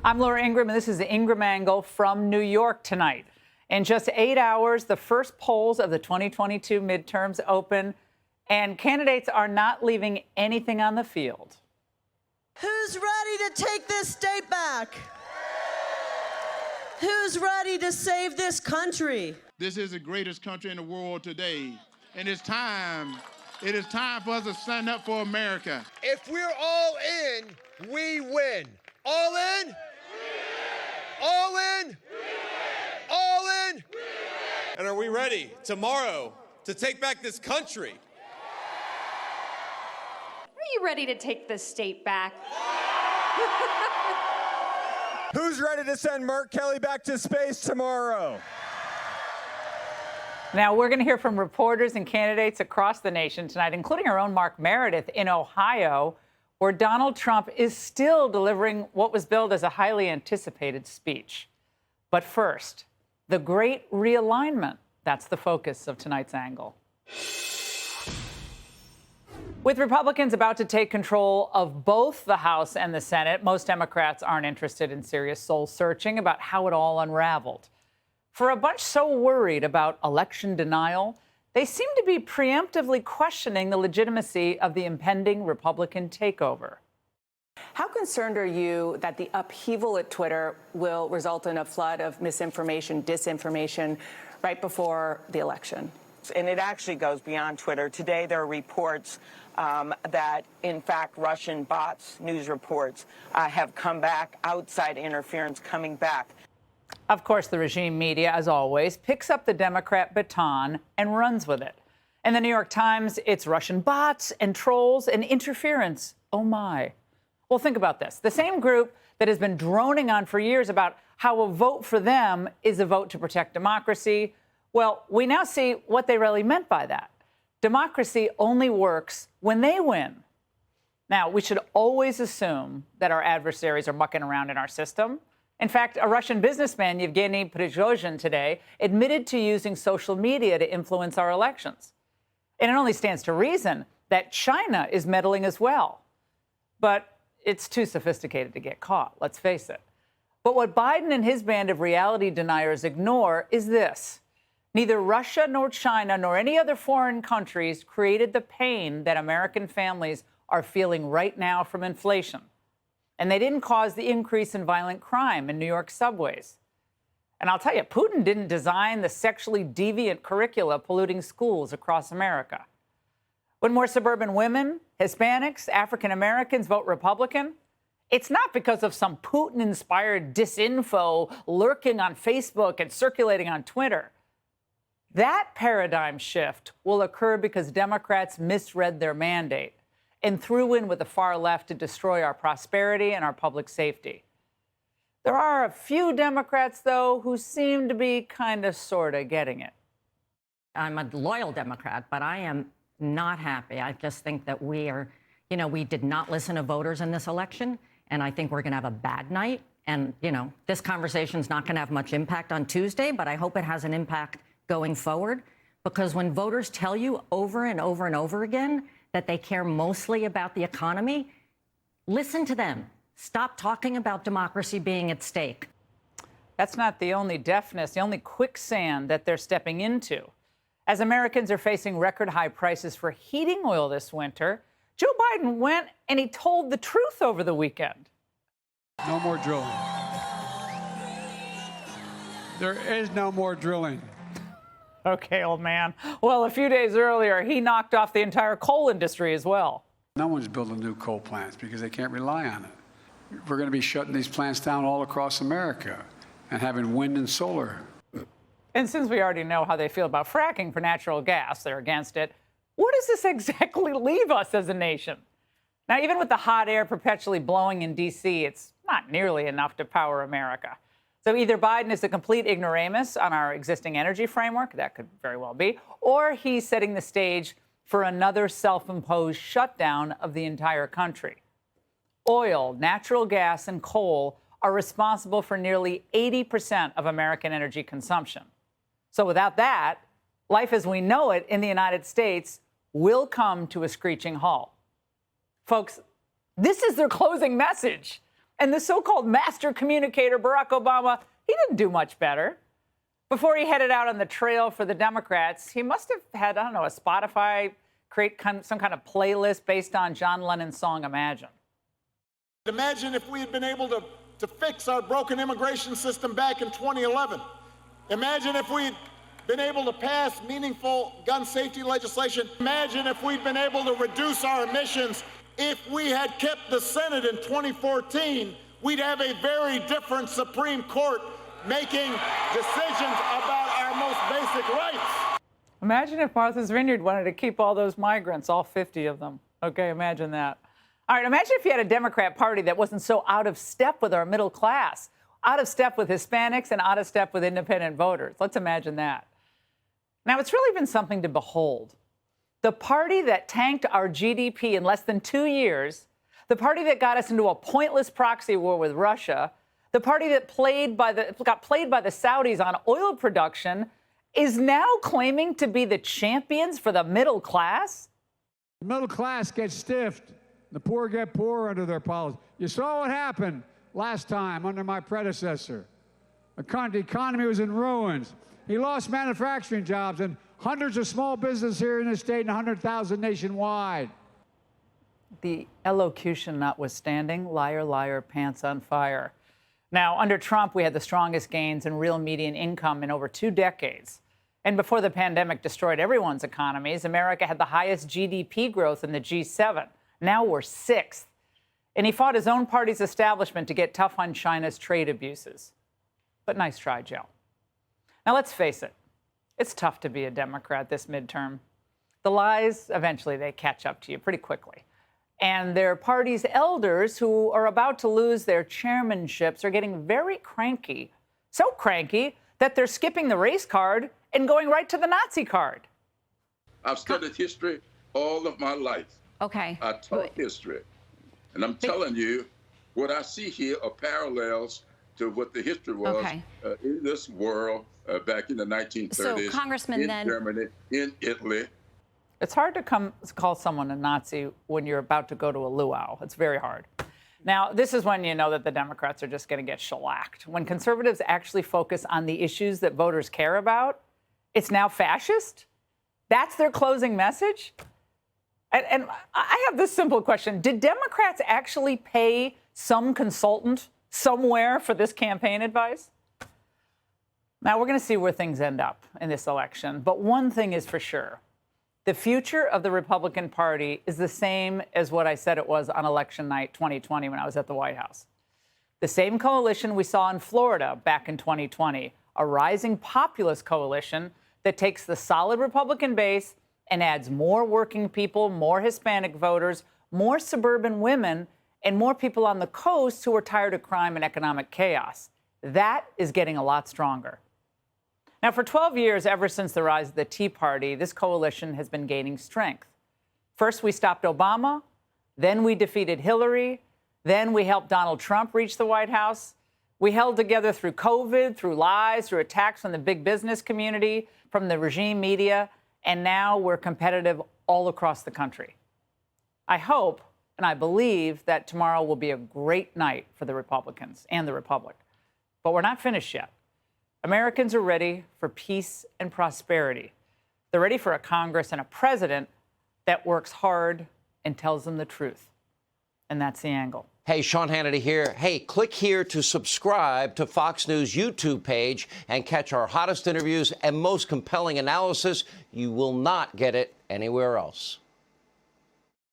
I'm Laura Ingraham, and this is the Ingraham Angle from New York tonight. In just 8 hours, the first polls of the 2022 midterms open, and candidates are not leaving anything on the field. Who's ready to take this state back? Who's ready to save this country? This is the greatest country in the world today, and it's time. It is time for us to stand up for America. If we're all in, we win. All in? We win. All in? We win. All in? We win. And are we ready tomorrow to take back this country? Are you ready to take this state back? Who's ready to send Mark Kelly back to space tomorrow? Now, we're going to hear from reporters and candidates across the nation tonight, including our own Mark Meredith in Ohio, where Donald Trump is still delivering what was billed as a highly anticipated speech. But first, the great realignment. That's the focus of tonight's angle. With Republicans about to take control of both the House and the Senate, most Democrats aren't interested in serious soul-searching about how it all unraveled. For a bunch so worried about election denial, they seem to be preemptively questioning the legitimacy of the impending Republican takeover. How concerned are you that the upheaval at Twitter will result in a flood of misinformation, disinformation right before the election? And it actually goes beyond Twitter. Today, there are reports that, in fact, Russian bots, news reports, have come back, outside interference coming back. Of course, the regime media, as always, picks up the Democrat baton and runs with it. In the New York Times, it's Russian bots and trolls and interference. Oh, my. Well, think about this. The same group that has been droning on for years about how a vote for them is a vote to protect democracy. Well, we now see what they really meant by that. Democracy only works when they win. Now, we should always assume that our adversaries are mucking around in our system. In fact, a Russian businessman, Yevgeny Prigozhin, today admitted to using social media to influence our elections. And it only stands to reason that China is meddling as well. But it's too sophisticated to get caught, let's face it. But what Biden and his band of reality deniers ignore is this. Neither Russia nor China nor any other foreign countries created the pain that American families are feeling right now from inflation. And they didn't cause the increase in violent crime in New York subways. And I'll tell you, Putin didn't design the sexually deviant curricula polluting schools across America. When more suburban women, Hispanics, African Americans vote Republican, it's not because of some Putin-inspired disinfo lurking on Facebook and circulating on Twitter. That paradigm shift will occur because Democrats misread their mandate and threw in with the far left to destroy our prosperity and our public safety. There are a few Democrats, though, who seem to be kind of sort of getting it. I'm a loyal Democrat, but I am not happy. I just think that we did not listen to voters in this election, and I think we're going to have a bad night. And, this conversation's not going to have much impact on Tuesday, but I hope it has an impact going forward, because when voters tell you over and over and over again that they care mostly about the economy, listen to them. Stop talking about democracy being at stake. That's not the only deafness, the only quicksand that they're stepping into. As Americans are facing record high prices for heating oil this winter, Joe Biden went and he told the truth over the weekend. No more drilling. There is no more drilling. Okay, old man. Well, a few days earlier, he knocked off the entire coal industry as well. No one's building new coal plants because they can't rely on it. We're going to be shutting these plants down all across America and having wind and solar. And since we already know how they feel about fracking for natural gas, they're against it. Where does this exactly leave us as a nation? Now, even with the hot air perpetually blowing in D.C., it's not nearly enough to power America. So either Biden is a complete ignoramus on our existing energy framework, that could very well be, or he's setting the stage for another self-imposed shutdown of the entire country. Oil, natural gas, and coal are responsible for nearly 80% of American energy consumption. So without that, life as we know it in the United States will come to a screeching halt. Folks, this is their closing message. And the so-called master communicator, Barack Obama, he didn't do much better. Before he headed out on the trail for the Democrats, he must have had, I don't know, a Spotify create some kind of playlist based on John Lennon's song Imagine. Imagine if we had been able to fix our broken immigration system back in 2011. Imagine if we'd been able to pass meaningful gun safety legislation. Imagine if we'd been able to reduce our emissions. If we had kept the Senate in 2014, we'd have a very different Supreme Court making decisions about our most basic rights. Imagine if Martha's Vineyard wanted to keep all those migrants, all 50 of them. Okay, imagine that. All right, imagine if you had a Democrat Party that wasn't so out of step with our middle class, out of step with Hispanics, and out of step with independent voters. Let's imagine that. Now, it's really been something to behold. The party that tanked our GDP in less than 2 years, the party that got us into a pointless proxy war with Russia, the party that got played by the Saudis on oil production, is now claiming to be the champions for the middle class? The middle class gets stiffed. The poor get poorer under their policy. You saw what happened last time under my predecessor. The economy was in ruins. He lost manufacturing jobs and hundreds of small businesses here in the state and 100,000 nationwide. The elocution notwithstanding, liar, liar, pants on fire. Now, under Trump, we had the strongest gains in real median income in over 2 decades. And before the pandemic destroyed everyone's economies, America had the highest GDP growth in the G7. Now we're 6th. And he fought his own party's establishment to get tough on China's trade abuses. But nice try, Joe. Now, let's face it. It's tough to be a Democrat this midterm. The lies, eventually, they catch up to you pretty quickly. And their party's elders, who are about to lose their chairmanships, are getting very cranky. So cranky that they're skipping the race card and going right to the Nazi card. I've studied history all of my life. Okay. I taught history. And I'm telling you, what I see here are parallels to what the history was in this world back in the 1930s. So, Congressman, in Germany, in Italy. It's hard to call someone a Nazi when you're about to go to a luau. It's very hard. Now, this is when you know that the Democrats are just going to get shellacked. When conservatives actually focus on the issues that voters care about, it's now fascist? That's their closing message? And I have this simple question. Did Democrats actually pay some consultant somewhere for this campaign advice? Now, we're going to see where things end up in this election. But one thing is for sure. The future of the Republican Party is the same as what I said it was on election night 2020 when I was at the White House. The same coalition we saw in Florida back in 2020, a rising populist coalition that takes the solid Republican base and adds more working people, more Hispanic voters, more suburban women, and more people on the coast who are tired of crime and economic chaos. That is getting a lot stronger. Now, for 12 years, ever since the rise of the Tea Party, this coalition has been gaining strength. First, we stopped Obama. Then we defeated Hillary. Then we helped Donald Trump reach the White House. We held together through COVID, through lies, through attacks from the big business community, from the regime media, and now we're competitive all across the country. I hope and I believe that tomorrow will be a great night for the Republicans and the Republic. But we're not finished yet. Americans are ready for peace and prosperity. They're ready for a Congress and a president that works hard and tells them the truth. And that's the angle. Hey, Sean Hannity here. Hey, click here to subscribe to Fox News YouTube page and catch our hottest interviews and most compelling analysis. You will not get it anywhere else.